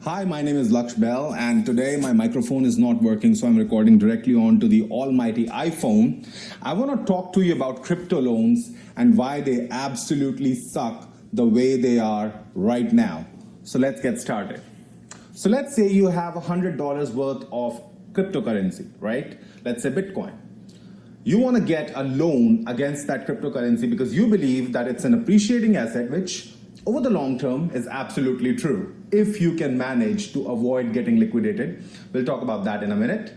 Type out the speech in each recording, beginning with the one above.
Hi, my name is Laksh Bell, and today my microphone is not working, so I'm recording directly onto the almighty iPhone. I want to talk to you about crypto loans and why they absolutely suck the way they are right now. So let's get started. So let's say you have $100 worth of cryptocurrency, right? Let's say Bitcoin. You want to get a loan against that cryptocurrency because you believe that it's an appreciating asset, which over the long term is absolutely true if you can manage to avoid getting liquidated. We'll talk about that in a minute.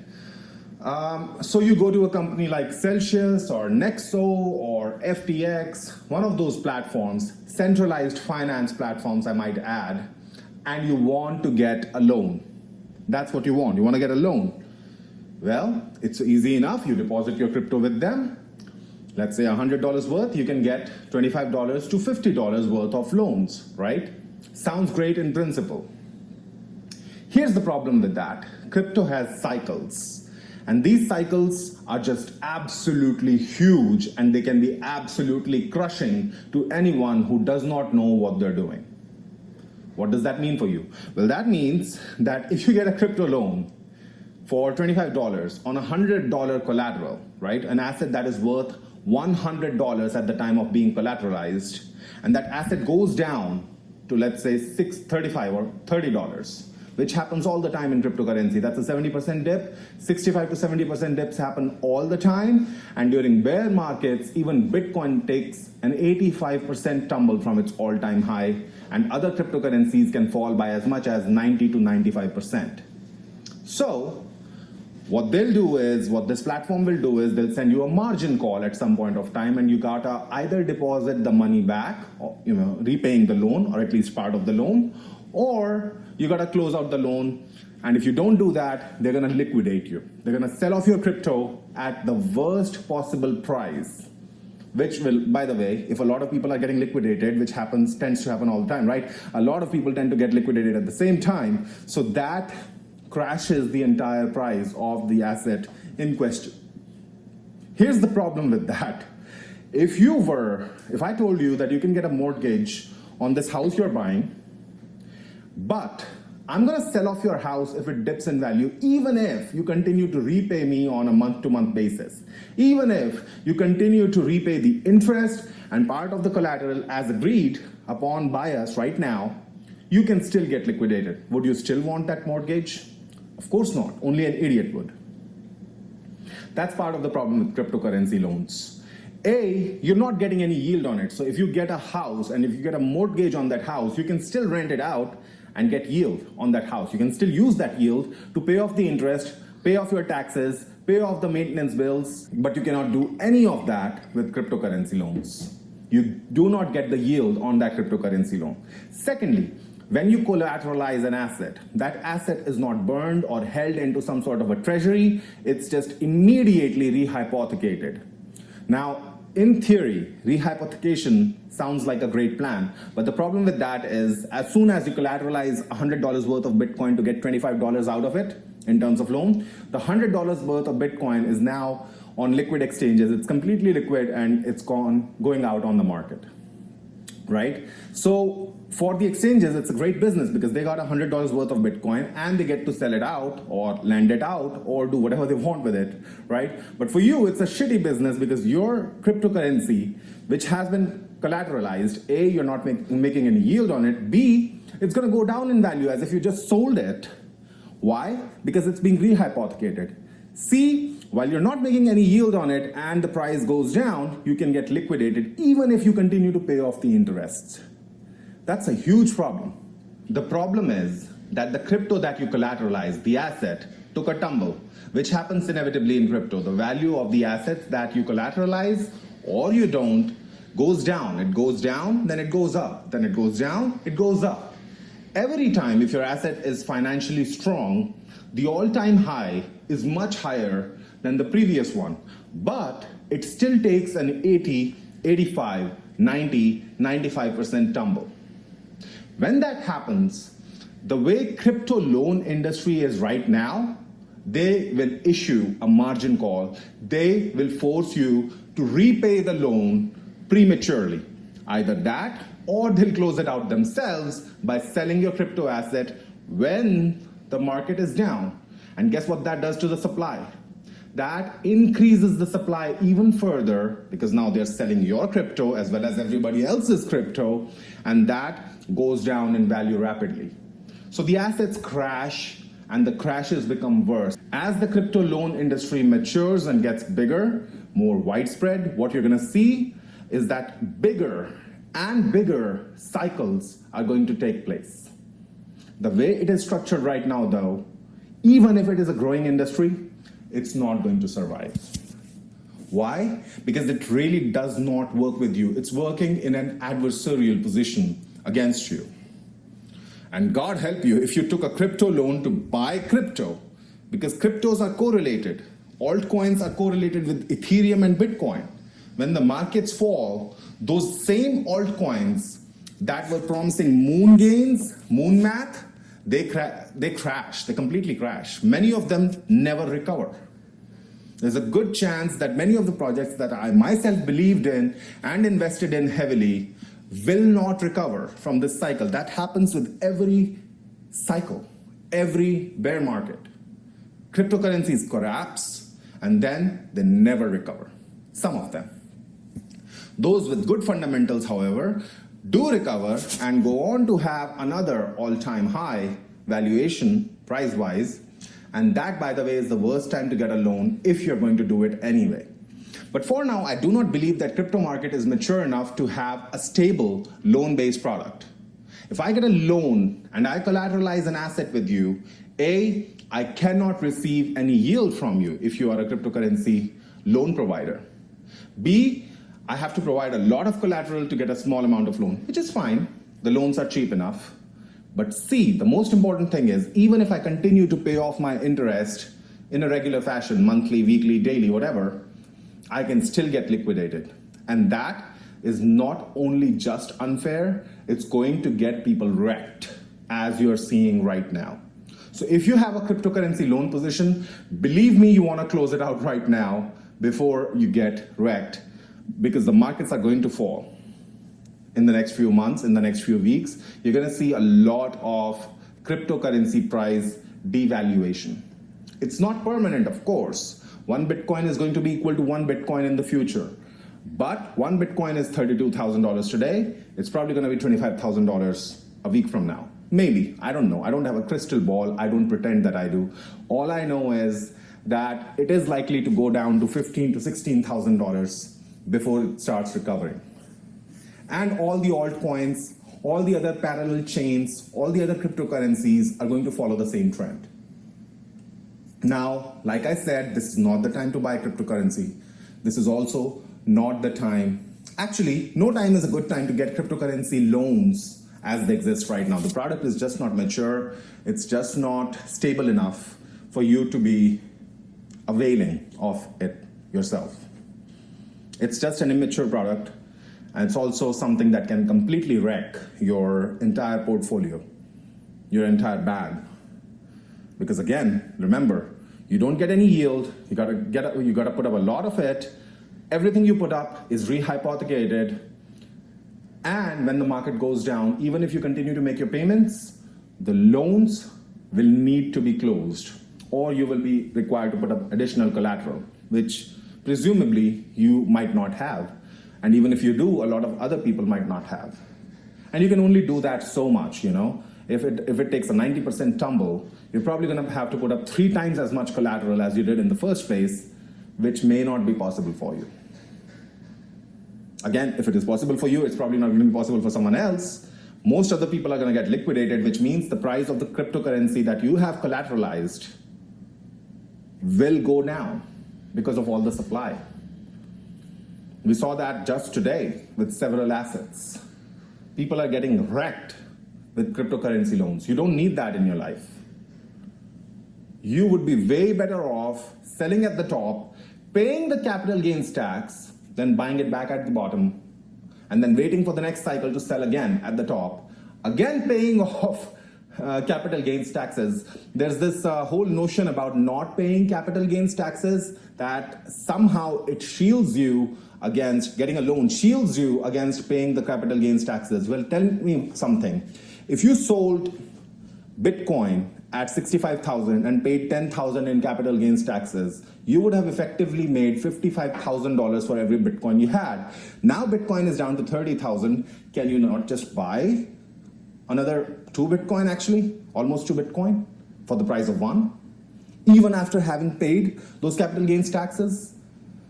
So you go to a company like Celsius or Nexo or FTX, one of those platforms, centralized finance platforms I might add, and you want to get a loan. That's what you want. You want to get a loan. Well, it's easy enough. You deposit your crypto with them. Let's say $100 worth, you can get $25 to $50 worth of loans, right? Sounds great in principle. Here's the problem with that. Crypto has cycles, and these cycles are just absolutely huge, and they can be absolutely crushing to anyone who does not know what they're doing. What does that mean for you? Well, that means that if you get a crypto loan for $25 on $100 collateral, right? An asset that is worth $100 at the time of being collateralized, and that asset goes down to, let's say, $35 or $30, which happens all the time in cryptocurrency. That's a 70% dip. 65 to 70% dips happen all the time, and during bear markets, even Bitcoin takes an 85% tumble from its all-time high, and other cryptocurrencies can fall by as much as 90 to 95%. So what they'll do is, what this platform will do is, they'll send you a margin call at some point of time, and you gotta either deposit the money back, or, repaying the loan, or at least part of the loan, or you gotta close out the loan. And if you don't do that, they're gonna liquidate you. They're gonna sell off your crypto at the worst possible price, which will, by the way, if a lot of people are getting liquidated, which tends to happen all the time, right? A lot of people tend to get liquidated at the same time, so that crashes the entire price of the asset in question. Here's the problem with that. If I told you that you can get a mortgage on this house you're buying, but I'm gonna sell off your house if it dips in value, even if you continue to repay me on a month-to-month basis, even if you continue to repay the interest and part of the collateral as agreed upon by us right now, you can still get liquidated. Would you still want that mortgage? Of course not. Only an idiot would. That's part of the problem with cryptocurrency loans. You're not getting any yield on it. So if you get a house and if you get a mortgage on that house, you can still rent it out and get yield on that house. You can still use that yield to pay off the interest, pay off your taxes, pay off the maintenance bills, but you cannot do any of that with cryptocurrency loans. You do not get the yield on that cryptocurrency loan. Secondly, when you collateralize an asset, that asset is not burned or held into some sort of a treasury. It's just immediately rehypothecated. Now, in theory, rehypothecation sounds like a great plan, but the problem with that is, as soon as you collateralize $100 worth of Bitcoin to get $25 out of it in terms of loan, the $100 worth of Bitcoin is now on liquid exchanges. It's completely liquid and it's going out on the market, right? So for the exchanges, it's a great business because they got $100 worth of Bitcoin and they get to sell it out or lend it out or do whatever they want with it, right? But for you, it's a shitty business because your cryptocurrency, which has been collateralized, A, you're not making any yield on it, B, it's gonna go down in value as if you just sold it. Why? Because it's being rehypothecated. C, while you're not making any yield on it and the price goes down, you can get liquidated even if you continue to pay off the interests. That's a huge problem. The problem is that the crypto that you collateralize, the asset, took a tumble, which happens inevitably in crypto. The value of the assets that you collateralize or you don't goes down. It goes down, then it goes up. Then it goes down, it goes up. Every time, if your asset is financially strong, the all-time high is much higher than the previous one, but it still takes an 80, 85, 90, 95% tumble. When that happens, the way crypto loan industry is right now, they will issue a margin call. They will force you to repay the loan prematurely. Either that, or they'll close it out themselves by selling your crypto asset when the market is down. And guess what that does to the supply? That increases the supply even further because now they're selling your crypto as well as everybody else's crypto, and that goes down in value rapidly. So the assets crash and the crashes become worse. As the crypto loan industry matures and gets bigger, more widespread, what you're gonna see is that bigger and bigger cycles are going to take place. The way it is structured right now though, even if it is a growing industry, it's not going to survive. Why? Because it really does not work with you. It's working in an adversarial position against you. And God help you if you took a crypto loan to buy crypto, because cryptos are correlated. Altcoins are correlated with Ethereum and Bitcoin. When the markets fall, those same altcoins that were promising moon gains, moon math, they crash, they completely crash. Many of them never recover. There's a good chance that many of the projects that I myself believed in and invested in heavily will not recover from this cycle. That happens with every cycle, every bear market. Cryptocurrencies collapse and then they never recover, some of them. Those with good fundamentals, however, do recover and go on to have another all-time high valuation price-wise. And that, by the way, is the worst time to get a loan if you're going to do it anyway. But for now, I do not believe that crypto market is mature enough to have a stable loan-based product. If I get a loan and I collateralize an asset with you, A, I cannot receive any yield from you if you are a cryptocurrency loan provider. B, I have to provide a lot of collateral to get a small amount of loan, which is fine. The loans are cheap enough. But C, the most important thing is, even if I continue to pay off my interest in a regular fashion, monthly, weekly, daily, whatever, I can still get liquidated. And that is not only just unfair, it's going to get people wrecked, as you're seeing right now. So if you have a cryptocurrency loan position, believe me, you want to close it out right now before you get wrecked, because the markets are going to fall. In the next few months, in the next few weeks, you're going to see a lot of cryptocurrency price devaluation. It's not permanent, of course. One Bitcoin is going to be equal to one Bitcoin in the future. But one Bitcoin is $32,000 today. It's probably going to be $25,000 a week from now. Maybe, I don't know. I don't have a crystal ball. I don't pretend that I do. All I know is that it is likely to go down to $15,000 to $16,000 before it starts recovering. And all the altcoins, all the other parallel chains, all the other cryptocurrencies are going to follow the same trend. Now, like I said, this is not the time to buy cryptocurrency. This is also not the time. Actually, no time is a good time to get cryptocurrency loans as they exist right now. The product is just not mature. It's just not stable enough for you to be availing of it yourself. It's just an immature product. And it's also something that can completely wreck your entire portfolio, your entire bag. Because again, remember, you don't get any yield. You gotta put up a lot of it. Everything you put up is rehypothecated. And when the market goes down, even if you continue to make your payments, the loans will need to be closed, or you will be required to put up additional collateral, which presumably you might not have. And even if you do, a lot of other people might not have. And you can only do that so much, you know. If it takes a 90% tumble, you're probably gonna have to put up 3 times as much collateral as you did in the first place, which may not be possible for you. Again, if it is possible for you, it's probably not gonna be possible for someone else. Most other people are gonna get liquidated, which means the price of the cryptocurrency that you have collateralized will go down because of all the supply. We saw that just today with several assets. People are getting wrecked with cryptocurrency loans. You don't need that in your life. You would be way better off selling at the top, paying the capital gains tax, than buying it back at the bottom, and then waiting for the next cycle to sell again at the top, again paying off capital gains taxes. There's this whole notion about not paying capital gains taxes, that somehow it shields you against getting a loan, shields you against paying the capital gains taxes. Well, tell me something. If you sold Bitcoin at 65,000 and paid 10,000 in capital gains taxes, you would have effectively made $55,000 for every Bitcoin you had. Now Bitcoin is down to 30,000. Can you not just buy another 2 Bitcoin actually, almost 2 Bitcoin for the price of 1, even after having paid those capital gains taxes?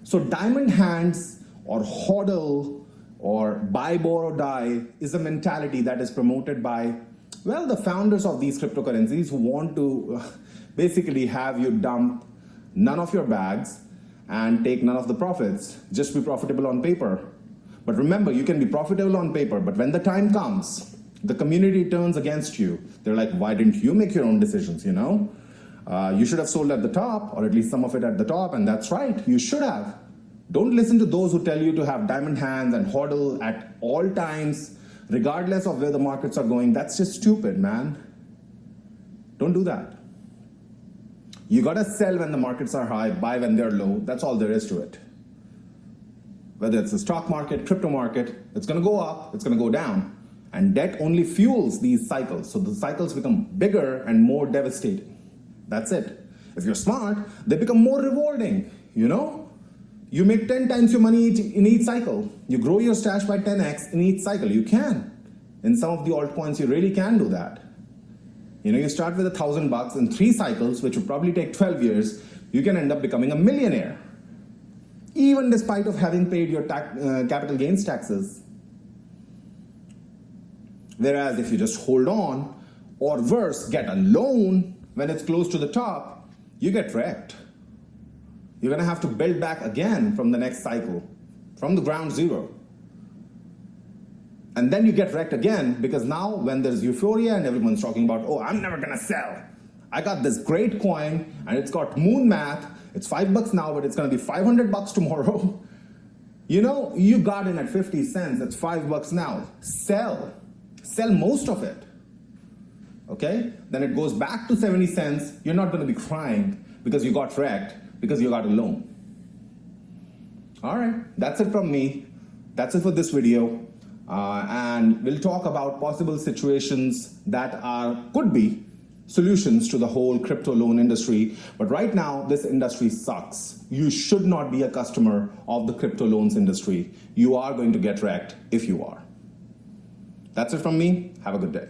So diamond hands or hodl or buy, borrow, die is a mentality that is promoted by, well, the founders of these cryptocurrencies who want to basically have you dump none of your bags and take none of the profits, just be profitable on paper. But remember, you can be profitable on paper, but when the time comes, the community turns against you. They're like, why didn't you make your own decisions, you know? You should have sold at the top, or at least some of it at the top, and that's right, you should have. Don't listen to those who tell you to have diamond hands and hodl at all times, regardless of where the markets are going. That's just stupid, man. Don't do that. You gotta sell when the markets are high, buy when they're low. That's all there is to it. Whether it's the stock market, crypto market, it's gonna go up, it's gonna go down. And debt only fuels these cycles. So the cycles become bigger and more devastating. That's it. If you're smart, they become more rewarding, you know? You make 10 times your money in each cycle. You grow your stash by 10x in each cycle. You can. In some of the altcoins, you really can do that. You know, you start with $1,000 in 3 cycles, which would probably take 12 years. You can end up becoming a millionaire, even despite of having paid your capital gains taxes. Whereas if you just hold on, or worse, get a loan when it's close to the top, you get wrecked. You're gonna have to build back again from the next cycle, from the ground zero. And then you get wrecked again because now when there's euphoria and everyone's talking about, oh, I'm never gonna sell. I got this great coin and it's got moon math. It's $5 now, but it's gonna be $500 tomorrow. You know, you got in at 50 cents, it's $5 now. Sell most of it, okay? Then it goes back to 70 cents. You're not gonna be crying because you got wrecked, because you got a loan. All right, that's it from me. That's it for this video. And we'll talk about possible situations that could be solutions to the whole crypto loan industry. But right now, this industry sucks. You should not be a customer of the crypto loans industry. You are going to get wrecked if you are. That's it from me. Have a good day.